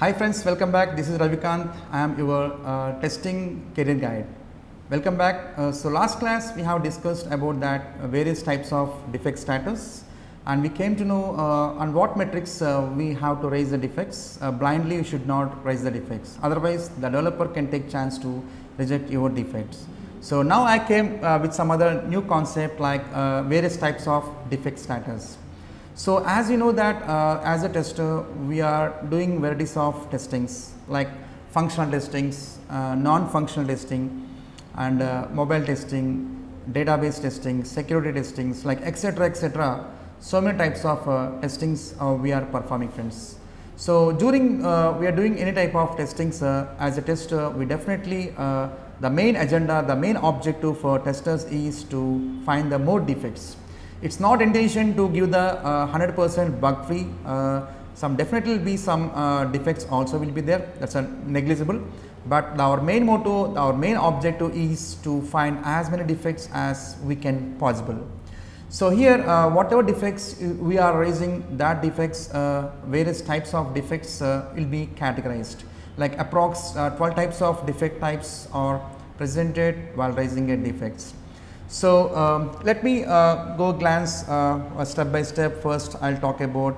Hi friends, welcome back. This is Ravikant. I am your testing career guide. Welcome back. So last class we have discussed about that various types of defect status, and we came to know on what metrics we have to raise the defects. Blindly you should not raise the defects, otherwise the developer can take chance to reject your defects. So now I came with some other new concept like various types of defect status. So as you know that as a tester we are doing varieties of testings like functional testings, non-functional testing, and mobile testing, database testing, security testings, like etc. etc. So many types of testings we are performing, friends. So during we are doing any type of testings as a tester, we definitely the main agenda, the main objective for testers is to find the more defects. It's not intention to give the 100% bug free. Some definitely will be some defects also will be there. That's a negligible. But our main motto, our main objective is to find as many defects as we can possible. So here, whatever defects we are raising, that defects, various types of defects will be categorized. Like approx 12 types of defect types are presented while raising a defects. So let me go glance step by step. First I will talk about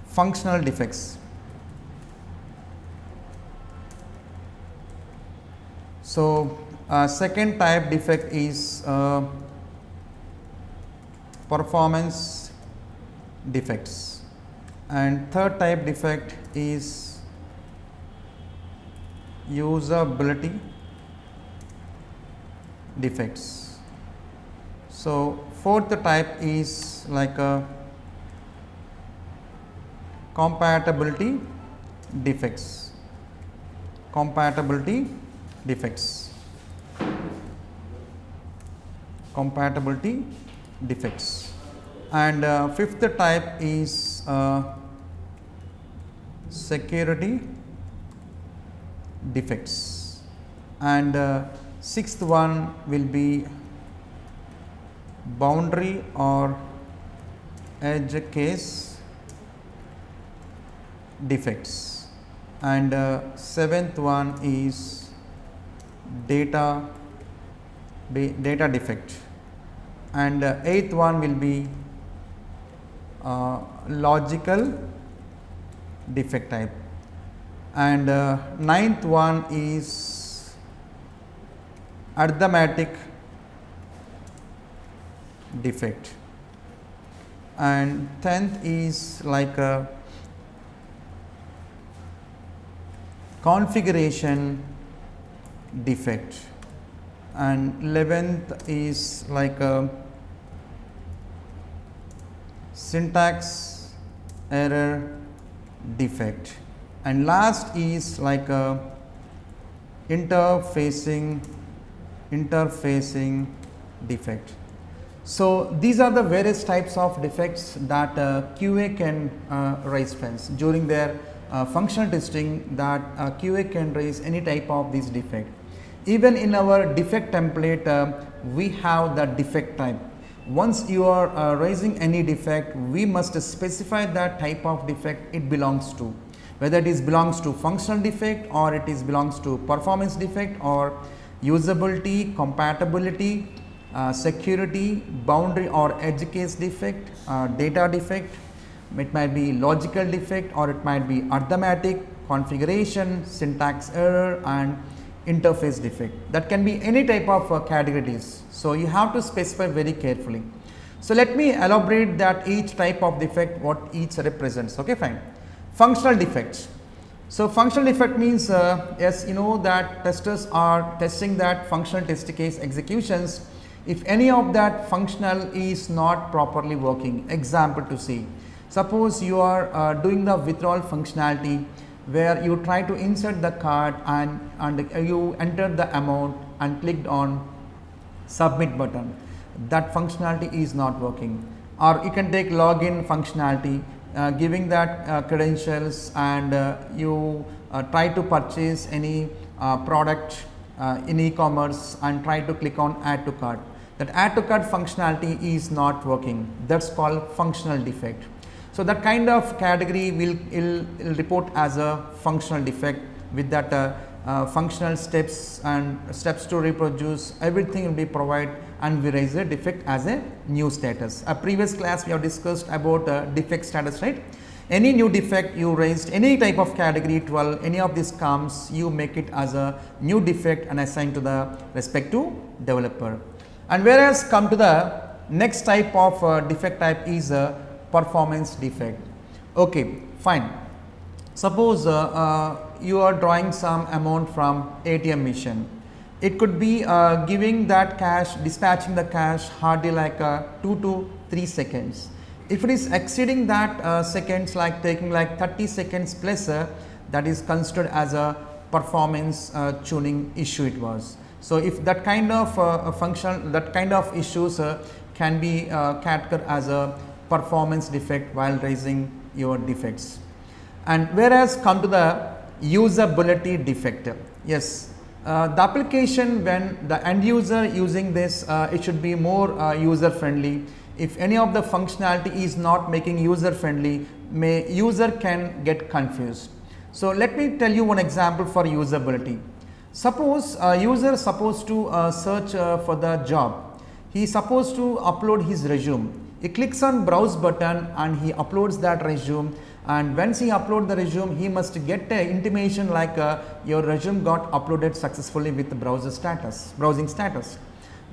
functional defects. So second type defect is performance defects, and third type defect is usability defects. So fourth type is like a compatibility defects. Compatibility defects. Compatibility defects. And fifth type is security defects, and sixth one will be boundary or edge case defects, and seventh one is data defect, and eighth one will be logical defect type, and ninth one is arithmetic defect, and 10th is like a configuration defect, and 11th is like a syntax error defect, and last is like a interfacing defect. So these are the various types of defects that QA can raise, friends, during their functional testing, that QA can raise any type of this defect. Even in our defect template we have the defect type. Once you are raising any defect, we must specify that type of defect it belongs to, whether it is belongs to functional defect or it is belongs to performance defect or usability, compatibility, security, boundary or edge case defect, data defect, it might be logical defect, or it might be arithmetic, configuration, syntax error, and interface defect. That can be any type of categories. So you have to specify very carefully. So let me elaborate that each type of defect what each represents. Okay, fine. Functional defects. So functional defect means yes, you know that testers are testing that functional test case executions. If any of that functional is not properly working, example to see, suppose you are doing the withdrawal functionality where you try to insert the card and you enter the amount and clicked on submit button, that functionality is not working. Or you can take login functionality, giving that credentials, and you try to purchase any product in e-commerce and try to click on add to cart. That add to cart functionality is not working. That's called functional defect. So that kind of category will report as a functional defect with that functional steps and steps to reproduce, everything will be provided, and we raise a defect as a new status. A previous class we have discussed about defect status, right? Any new defect you raised, any type of category 12, any of these comes, you make it as a new defect and assign to the respective developer. And whereas come to the next type of defect type is a performance defect. Okay, fine. Suppose you are drawing some amount from ATM machine. It could be giving that cash, dispatching the cash hardly like 2 to 3 seconds. If it is exceeding that seconds, like taking like 30 seconds plus, that is considered as a performance tuning issue it was. So if that kind of function, that kind of issues can be categorized as a performance defect while raising your defects. And whereas come to the usability defect, yes, the application when the end user using this, it should be more user friendly. If any of the functionality is not making user friendly, user can get confused. So let me tell you one example for usability. Suppose a user is supposed to search for the job. He is supposed to upload his resume. He clicks on browse button and he uploads that resume, and once he upload the resume, he must get a intimation like your resume got uploaded successfully with the browsing status.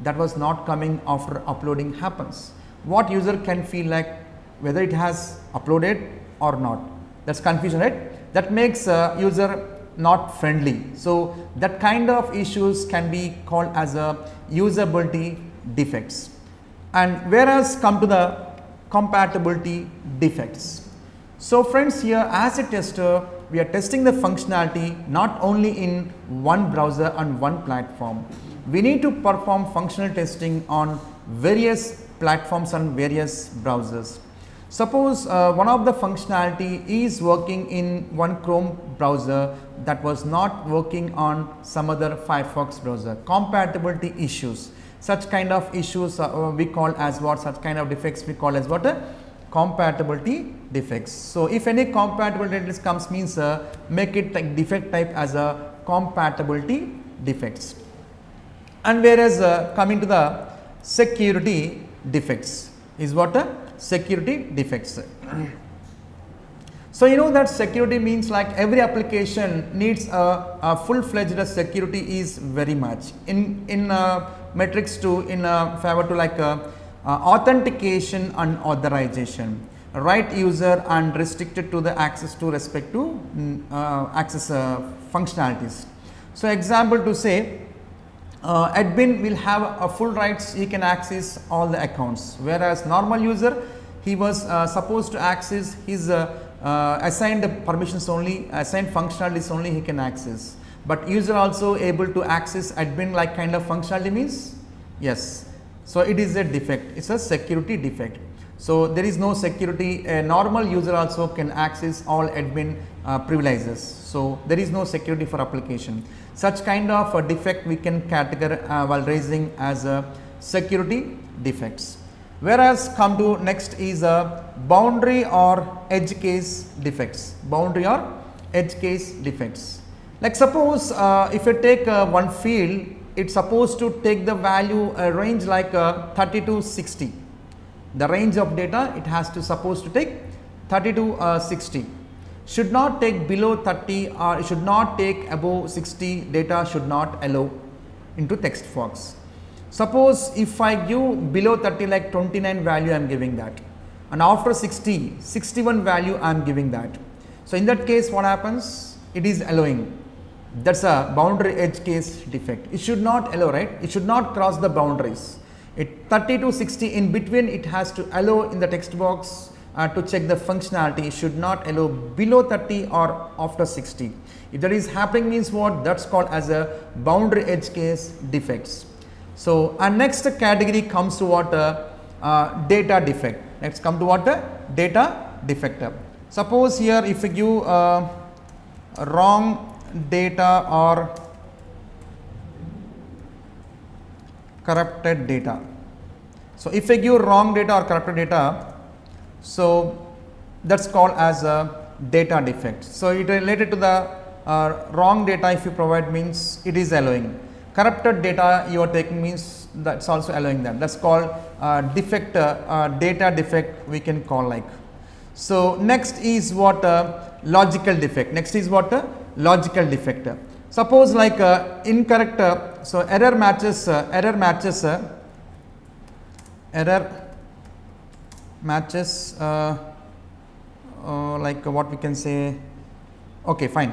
That was not coming after uploading happens. What user can feel like whether it has uploaded or not. That's confusion, right? That makes user not friendly. So that kind of issues can be called as a usability defects. And whereas come to the compatibility defects. So friends, here as a tester, we are testing the functionality not only in one browser and one platform. We need to perform functional testing on various platforms and various browsers. Suppose one of the functionality is working in one Chrome browser that was not working on some other Firefox browser. Compatibility issues. Such kind of issues we call as what? Such kind of defects we call as what? Compatibility defects. So if any compatibility defects comes, means make it like defect type as a compatibility defects. And whereas coming to the security defects is what? Security defects. So you know that security means like every application needs a full-fledged security is very much in metrics to in favor to like authentication and authorization, right user and restricted to the access to respect to access functionalities. So example to say admin will have a full rights, he can access all the accounts, whereas normal user he was supposed to access his assigned permissions only, assigned functionalities only he can access, but user also able to access admin like kind of functionality means yes. So it is a defect, it's a security defect. So there is no security, a normal user also can access all admin privileges. So there is no security for application. Such kind of a defect we can categorize while raising as a security defects. Whereas come to next is a boundary or edge case defects. Boundary or edge case defects. Like suppose if you take one field, it's supposed to take the value range like 30 to 60. The range of data it has to supposed to take 30 to 60. Should not take below 30 or it should not take above 60, data should not allow into text box. Suppose if I give below 30 like 29 value I am giving that, and after 60, 61 value I am giving that. So in that case what happens? It is allowing. That's a boundary edge case defect. It should not allow, right? It should not cross the boundaries. It 30 to 60 in between it has to allow in the text box to check the functionality. It should not allow below 30 or after 60. If that is happening means what? That's called as a boundary edge case defects. So and next category comes to what? Data defect. Next come to what? Data defect. Suppose here if you give wrong data or corrupted data. So if I give wrong data or corrupted data, so that's called as a data defect. So it related to the wrong data if you provide means it is allowing. Corrupted data you are taking means that's also allowing that. That's called defect, data defect we can call like. So next is what logical defect. Next is what logical defect. Suppose like incorrect, so error matches like what we can say. Okay, fine.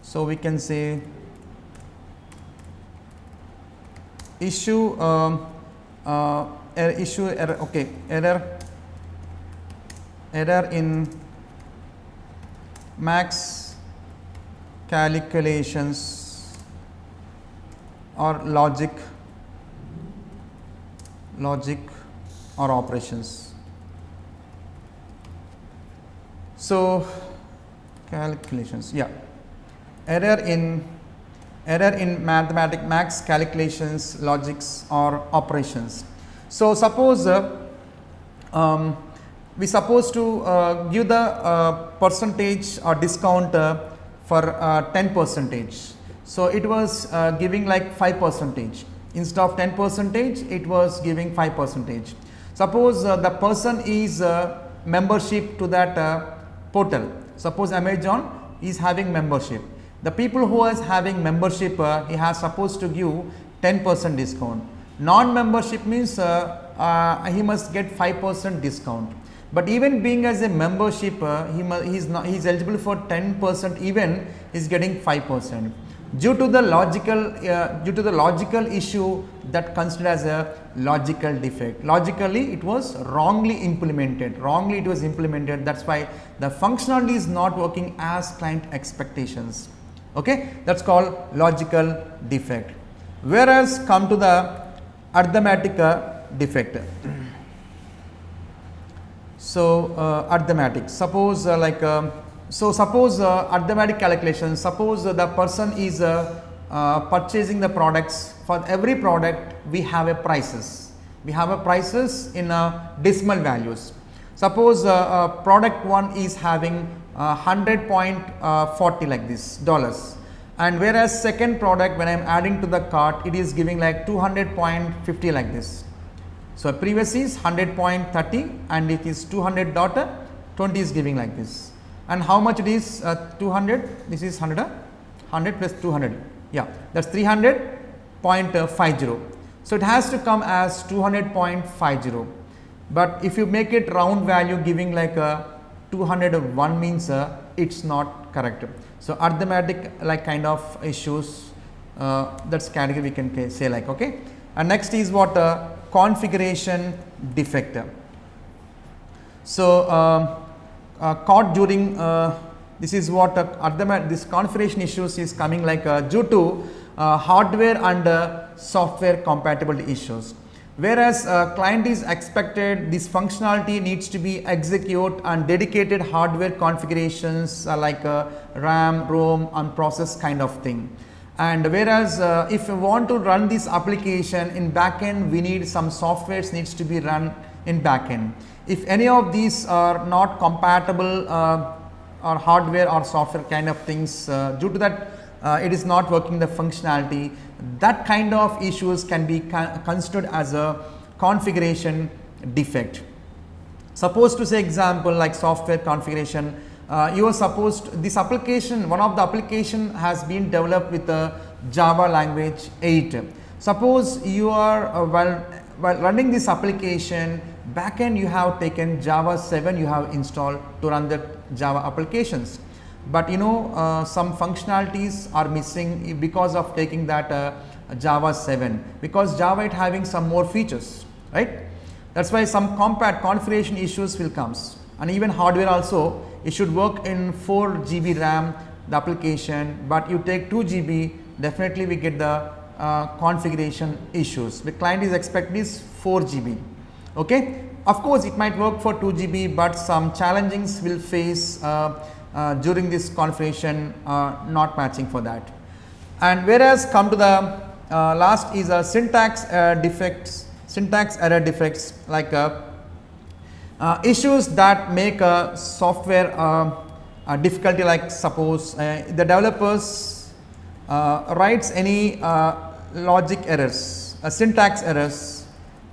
So we can say issue error. Okay, error in max calculations or logic or operations. So calculations, yeah, error in max calculations, logics or operations. So suppose we supposed to give the percentage or discount for 10%. So it was giving like 5%. Instead of 10%, it was giving 5%. Suppose the person is membership to that portal. Suppose Amazon is having membership. The people who is having membership, he has supposed to give 10% discount. Non-membership means he must get 5% discount. But even being as a membership, he is eligible for 10%. Even is getting 5%. Due to the logical issue that considered as a logical defect. Logically, it was wrongly implemented. That's why the functionality is not working as client expectations. Okay, that's called logical defect. Whereas come to the arithmetic defect. So arithmetic. Suppose suppose arithmetic calculation. Suppose the person is purchasing the products. For every product, we have a prices. We have a prices in decimal values. Suppose product 1 is having 100.40 like this dollars, and whereas second product, when I am adding to the cart, it is giving like 200.50 like this. So previous is 100.30 and it is 200.20 is giving like this. And how much it is 200? This is 100 plus 200. Yeah, that's 300.50. So it has to come as 200.50. But if you make it round value giving like 201 means it's not correct. So arithmetic like kind of issues, that's category we can say like, okay. And next is what configuration defect. So caught during this is what this configuration issues is coming like due to hardware and software compatibility issues. Whereas client is expected this functionality needs to be execute and dedicated hardware configurations like RAM, ROM and process kind of thing. And whereas if you want to run this application in backend, we need some softwares needs to be run in backend. If any of these are not compatible or hardware or software kind of things, due to that it is not working the functionality, that kind of issues can be considered as a configuration defect. Suppose to say example like software configuration, you are supposed this application, one of the application has been developed with the Java language 8. Suppose you are while running this application backend, you have taken Java 7 you have installed to run the Java applications. But you know some functionalities are missing because of taking that Java 7, because Java 8 having some more features, right? That's why some configuration issues will comes, and even hardware also it should work in 4 GB RAM the application, but you take 2 GB, definitely we get the configuration issues. The client is expecting is 4 GB. Okay, of course it might work for 2 GB, but some challenges will face during this configuration not matching for that. And whereas come to the last is syntax error defects like Issues that make a software difficulty, like suppose the developers writes any logic errors, syntax errors.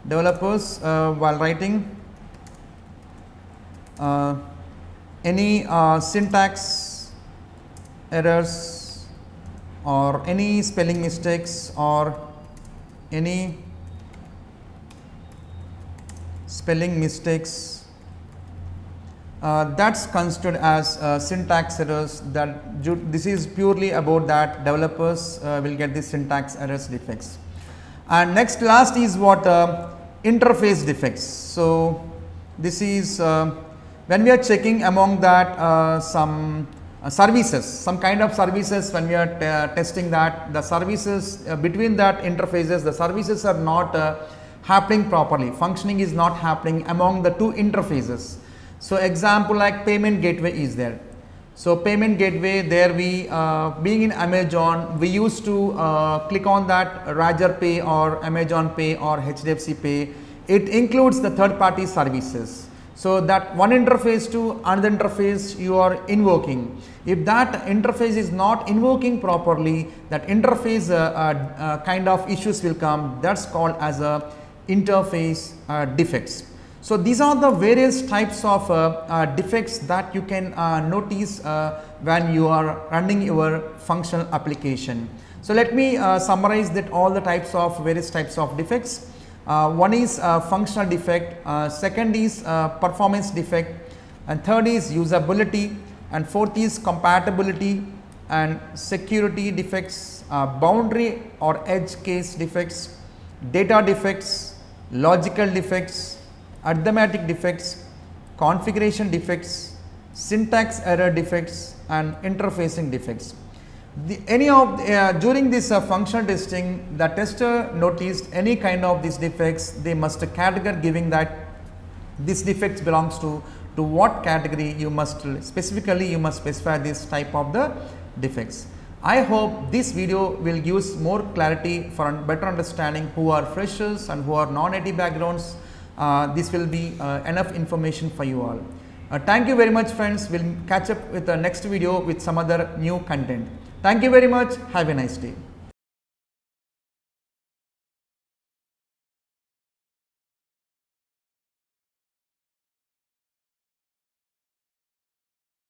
Developers while writing any syntax errors or any spelling mistakes or any spelling mistakes, that's considered as syntax errors. That this is purely about that developers will get the syntax errors defects. And next last is what interface defects. So this is when we are checking among that some services, some kind of services, when we are testing that the services between that interfaces, the services are not happening properly, functioning is not happening among the two interfaces. So example like payment gateway is there. So payment gateway, there we being in Amazon, we used to click on that Rajar Pay or Amazon Pay or HDFC Pay. It includes the third party services. So that one interface to another interface you are invoking. If that interface is not invoking properly, that interface kind of issues will come. That's called as a interface defects. So these are the various types of defects that you can notice when you are running your functional application. So let me summarize that all the types of various types of defects. One is functional defect, second is performance defect, and third is usability, and fourth is compatibility and security defects, boundary or edge case defects, data defects, logical defects, arithmetic defects, configuration defects, syntax error defects, and interfacing defects. During this functional testing, the tester noticed any kind of these defects, they must categorize giving that this defects belongs to what category. You must specifically you must specify this type of the defects. I hope this video will give more clarity for better understanding who are freshers and who are non-IT backgrounds. This will be enough information for you all. Thank you very much friends. We'll catch up with the next video with some other new content. Thank you very much. Have a nice day.